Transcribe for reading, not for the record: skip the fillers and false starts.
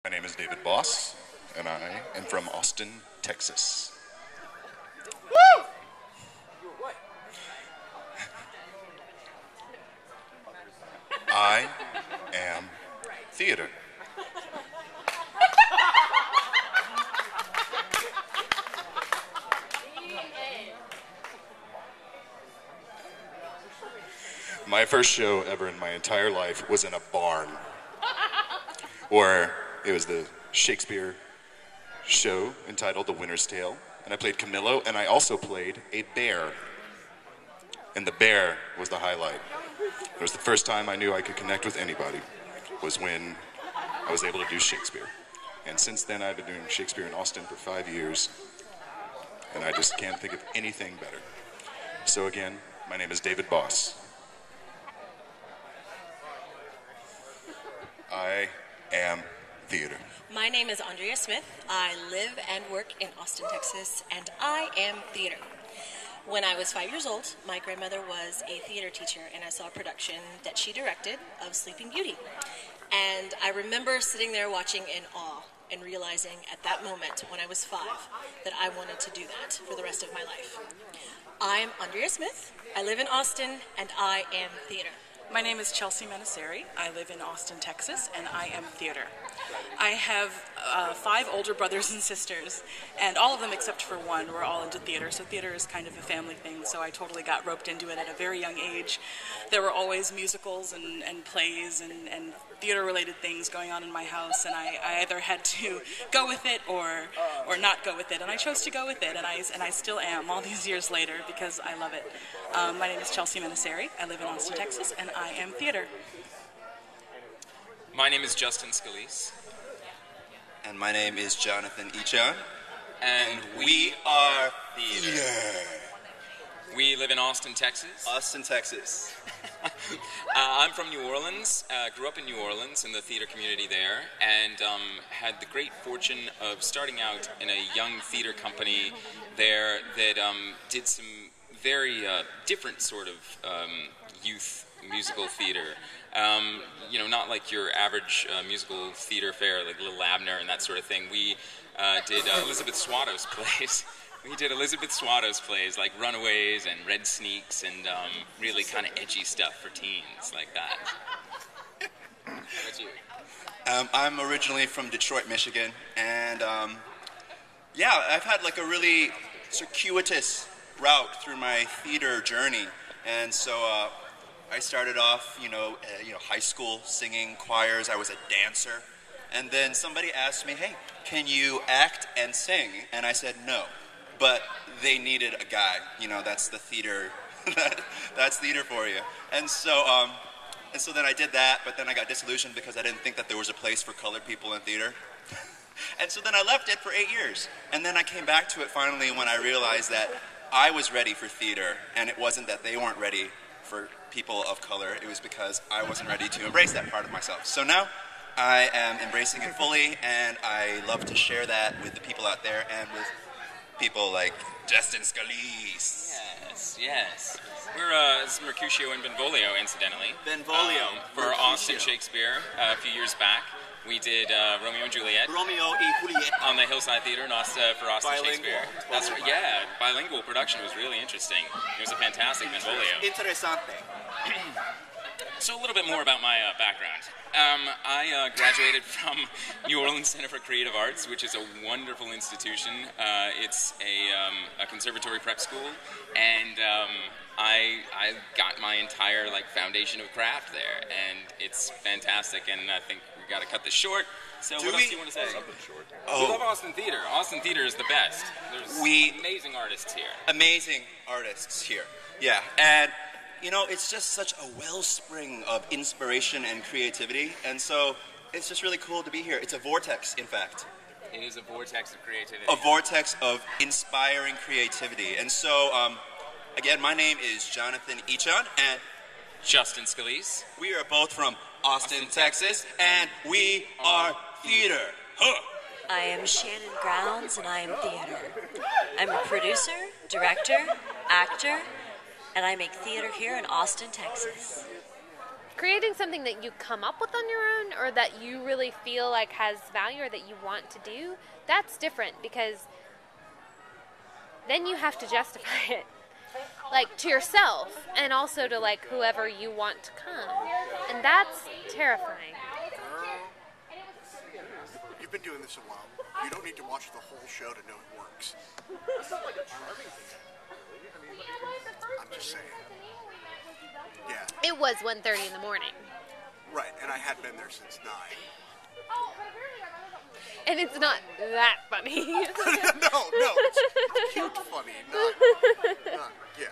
My name is David Boss, and I am from Austin, Texas. I am theater. My first show ever in my entire life was in a barn, where it was the Shakespeare show entitled The Winter's Tale, and I played Camillo, and I also played a bear. And the bear was the highlight. It was the first time I knew I could connect with anybody, was when I was able to do Shakespeare. And since then, I've been doing Shakespeare in Austin for 5 years, and I just can't think of anything better. So again, my name is David Boss. I am theater. My name is Andrea Smith. I live and work in Austin, Texas, and I am theater. When I was 5 years old, my grandmother was a theater teacher, and I saw a production that she directed of Sleeping Beauty. And I remember sitting there watching in awe and realizing at that moment when I was 5 that I wanted to do that for the rest of my life. I'm Andrea Smith. I live in Austin, and I am theater. My name is Chelsea Manaseri. I live in Austin, Texas, and I am theater. I have 5 older brothers and sisters, and all of them except for one were all into theater, so theater is kind of a family thing, so I totally got roped into it at a very young age. There were always musicals and plays and theater-related things going on in my house, and I either had to go with it or not go with it, and I chose to go with it, and I still am all these years later because I love it. My name is Chelsea Manaseri. I live in Austin, Texas, and I am theater. My name is Justin Scalise. And my name is Jonathan Ichan. And we are theater. We live in Austin, Texas. Austin, Texas. I'm from New Orleans, grew up in New Orleans in the theater community there, and had the great fortune of starting out in a young theater company there that did some very different sort of youth musical theater. Not like your average musical theater fare, like Little Abner and that sort of thing. We did Elizabeth Swato's plays. We did Elizabeth Swato's plays, like Runaways and Red Sneaks, and really kind of edgy stuff for teens, like that. How about you? I'm originally from Detroit, Michigan, and I've had like a really circuitous route through my theater journey, and so I started off, high school singing choirs. I was a dancer, and then somebody asked me, "Hey, can you act and sing?" And I said no, but they needed a guy. That's the theater. That's theater for you. And so then I did that, but then I got disillusioned because I didn't think that there was a place for colored people in theater. And so then I left it for 8 years, and then I came back to it finally when I realized that I was ready for theater, and it wasn't that they weren't ready for people of color. It was because I wasn't ready to embrace that part of myself. So now I am embracing it fully, and I love to share that with the people out there and with people like Justin Scalise. Yes. We're this is Mercutio and Benvolio, incidentally. Benvolio. For Austin Shakespeare a few years back. We did Romeo and Juliet. Romeo y Juliet. On the Hillside Theater for Austin Bilingual. Shakespeare. That's right. Yeah, bilingual production was really interesting. It was a fantastic Benvolio. Interessante. So a little bit more about my background. I graduated from New Orleans Center for Creative Arts, which is a wonderful institution. It's a conservatory prep school, and I got my entire foundation of craft there, and it's fantastic. And I think we got to cut this short. So what else do you want to say? Something short. We love Austin Theater. Austin Theater is the best. There's amazing artists here. Amazing artists here. Yeah, and it's just such a wellspring of inspiration and creativity, and so it's just really cool to be here. It's a vortex, in fact. It is a vortex of creativity. A vortex of inspiring creativity. And so, again, my name is Jonathan Ichan, and Justin Scalise. We are both from Austin, Texas, and we are theater. Huh. I am Shannon Grounds, and I am theater. I'm a producer, director, actor, and I make theater here in Austin, Texas. creating something that you come up with on your own or that you really feel like has value or that you want to do, that's different because then you have to justify it, like, to yourself and also to, like, whoever you want to come. And that's terrifying. You've been doing this a while. You don't need to watch the whole show to know it works. I'm just saying. Yeah. It was 1:30 in the morning. Right, and I had been there since 9. And it's not that funny. no, it's cute funny, not yeah.